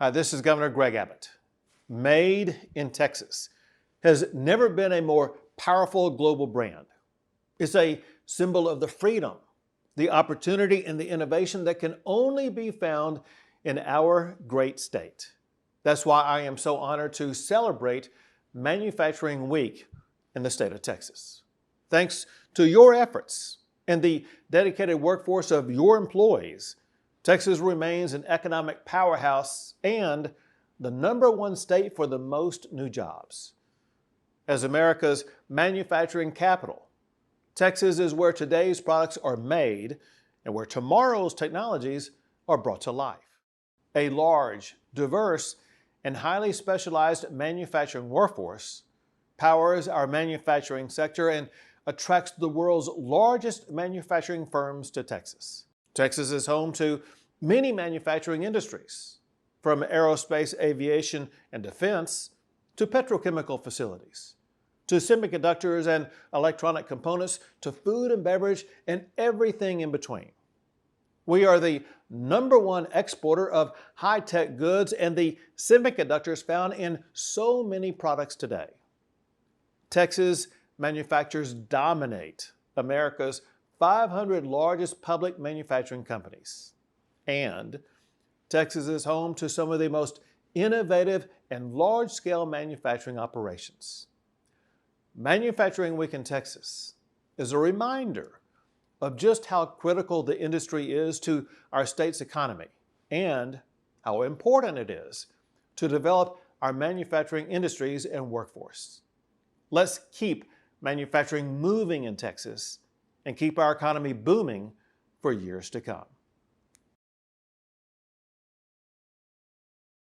Hi, this is Governor Greg Abbott. Made in Texas has never been a more powerful global brand. It's a symbol of the freedom, the opportunity, and the innovation that can only be found in our great state. That's why I am so honored to celebrate Manufacturing Week in the state of Texas. Thanks to your efforts and the dedicated workforce of your employees, Texas remains an economic powerhouse and the #1 state for the most new jobs. As America's manufacturing capital, Texas is where today's products are made and where tomorrow's technologies are brought to life. A large, diverse, and highly specialized manufacturing workforce powers our manufacturing sector and attracts the world's largest manufacturing firms to Texas. Texas is home to many manufacturing industries, from aerospace, aviation, and defense to petrochemical facilities, to semiconductors and electronic components, to food and beverage, and everything in between. We are the #1 exporter of high-tech goods and the semiconductors found in so many products today. Texas manufacturers dominate America's 500 largest public manufacturing companies. And Texas is home to some of the most innovative and large-scale manufacturing operations. Manufacturing Week in Texas is a reminder of just how critical the industry is to our state's economy and how important it is to develop our manufacturing industries and workforce. Let's keep manufacturing moving in Texas and keep our economy booming for years to come.